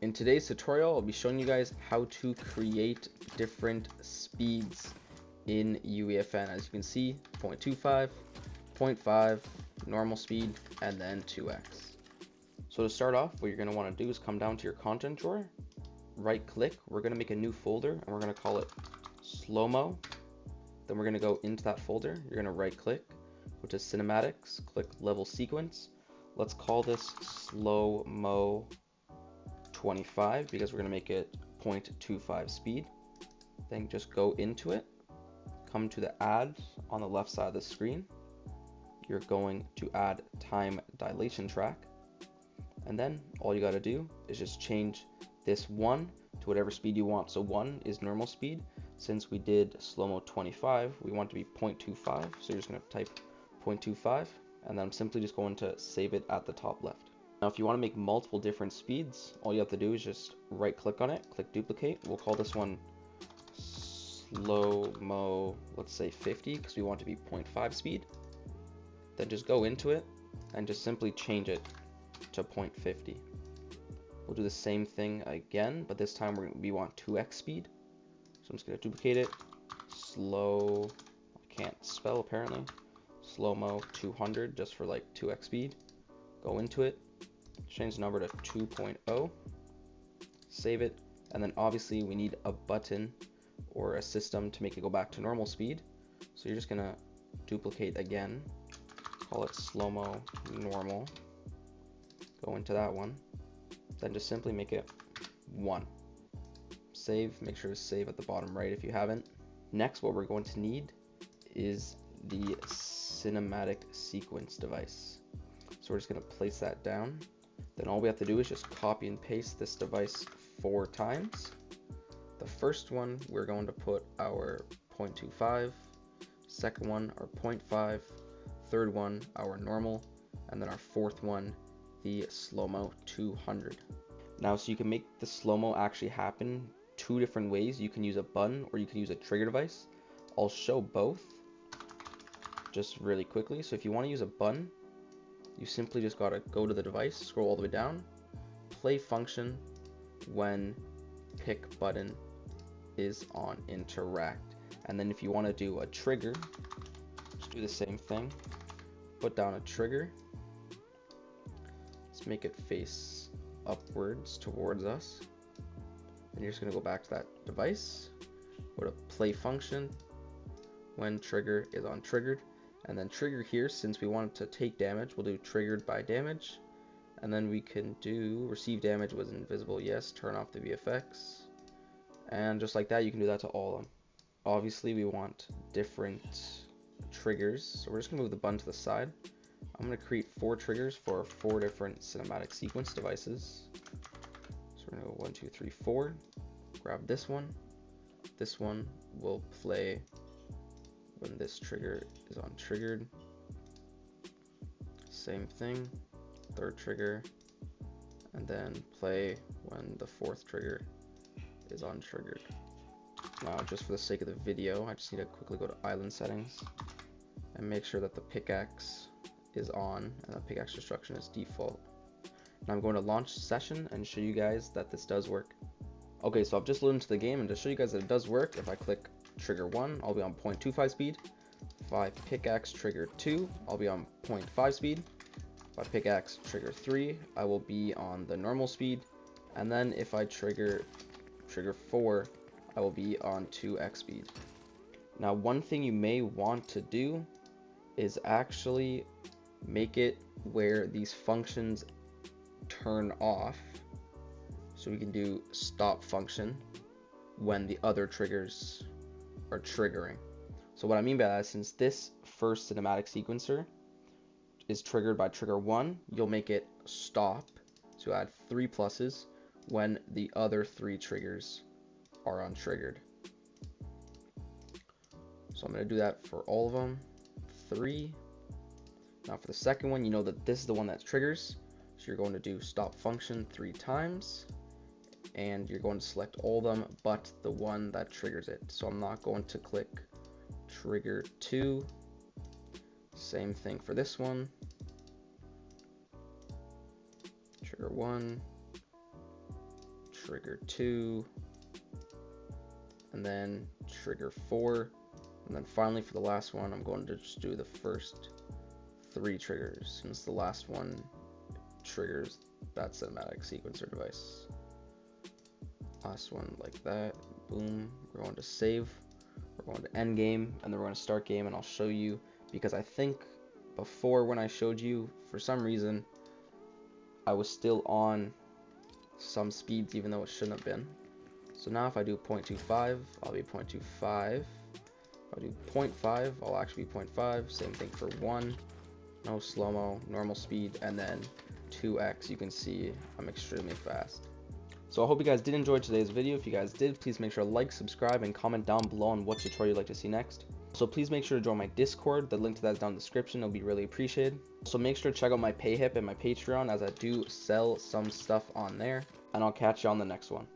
In today's tutorial, I'll be showing you guys how to create different speeds in Uefn. As you can see, 0.25, 0.5, normal speed, and then 2x. So to start off, what you're going to want to do is come down to your content drawer, right click, we're going to make a new folder, and we're going to call it slow-mo. Then we're going to go into that folder, you're going to right click, go to cinematics, click level sequence. Let's call this slow-mo 25 because we're going to make it 0.25 speed. Then just go into it, come to the add on the left side of the screen. You're going to add time dilation track, and then all you got to do is just change this 1 to whatever speed you want. So 1 is normal speed. Since we did slow-mo 25, we want it to be 0.25, so you're just going to type 0.25, and then I'm simply just going to save it at the top left. Now if you want to make multiple different speeds, all you have to do is just right click on it, click duplicate. We'll call this one slow-mo, let's say 50, because we want it to be 0.5 speed. Then just go into it and just simply change it to 0.50. We'll do the same thing again, but this time we want 2x speed. So I'm just going to duplicate it, I can't spell apparently, slow-mo 200 just for like 2x speed. Go into it, change the number to 2.0, save it, and then obviously we need a button or a system to make it go back to normal speed. So you're just going to duplicate again, call it slow-mo normal, go into that one, then just simply make it 1. Save, make sure to save at the bottom right if you haven't. Next, what we're going to need is the cinematic sequence device. So we're just going to place that down. Then all we have to do is just copy and paste this device 4 times. The first one, we're going to put our 0.25, second one, our 0.5, third one, our normal, and then our fourth one, the slow-mo 200. Now, so you can make the slow-mo actually happen 2 different ways. You can use a button or you can use a trigger device. I'll show both just really quickly. So if you want to use a button, you simply just gotta go to the device, scroll all the way down, play function when pick button is on interact. And then if you want to do a trigger, just do the same thing, put down a trigger, let's make it face upwards towards us. Then you're just going to go back to that device, go to play function when trigger is on triggered, and then trigger here, since we want it to take damage, we'll do triggered by damage, and then we can do receive damage was invisible, yes, turn off the VFX, and just like that you can do that to all of them. Obviously we want different triggers, so we're just going to move the button to the side. I'm going to create 4 triggers for 4 different cinematic sequence devices. So we're going to go 1, 2, 3, 4. Grab this one. This one will play when this trigger is on triggered. Same thing. Third trigger. And then play when the 4th trigger is on triggered. Now, just for the sake of the video, I just need to quickly go to island settings and make sure that the pickaxe is on and the pickaxe destruction is default. Now I'm going to launch session and show you guys that this does work. Okay, so I've just loaded into the game, and to show you guys that it does work, if I click trigger 1, I'll be on 0.25 speed. If I pickaxe trigger 2, I'll be on 0.5 speed. If I pickaxe trigger 3, I will be on the normal speed. And then if I trigger 4, I will be on 2x speed. Now one thing you may want to do is actually make it where these functions turn off, so we can do stop function when the other triggers are triggering. So what I mean by that is, since this first cinematic sequencer is triggered by trigger 1, you'll make it stop, so add 3 pluses when the other 3 triggers are untriggered. So I'm going to do that for all of them. 3. Now for the second one, you know that this is the one that triggers, so you're going to do stop function 3 times, and you're going to select all of them but the one that triggers it. So I'm not going to click trigger 2. Same thing for this one. Trigger 1, trigger 2, and then trigger 4, and then finally for the last one, I'm going to just do the first 3 triggers, since the last one triggers that cinematic sequencer device. Last one like that, boom. We're going to save, we're going to end game, and then we're going to start game, and I'll show you, because I think before when I showed you, for some reason, I was still on some speeds even though it shouldn't have been. So now if I do 0.25, I'll be 0.25. If I do 0.5, I'll actually be 0.5. Same thing for 1. No slow-mo, normal speed, and then 2x. You can see I'm extremely fast. So I hope you guys did enjoy today's video. If you guys did, please make sure to like, subscribe, and comment down below on what tutorial you'd like to see next. So please make sure to join my Discord. The link to that is down in the description. It'll be really appreciated. So make sure to check out my PayHip and my Patreon, as I do sell some stuff on there. And I'll catch you on the next one.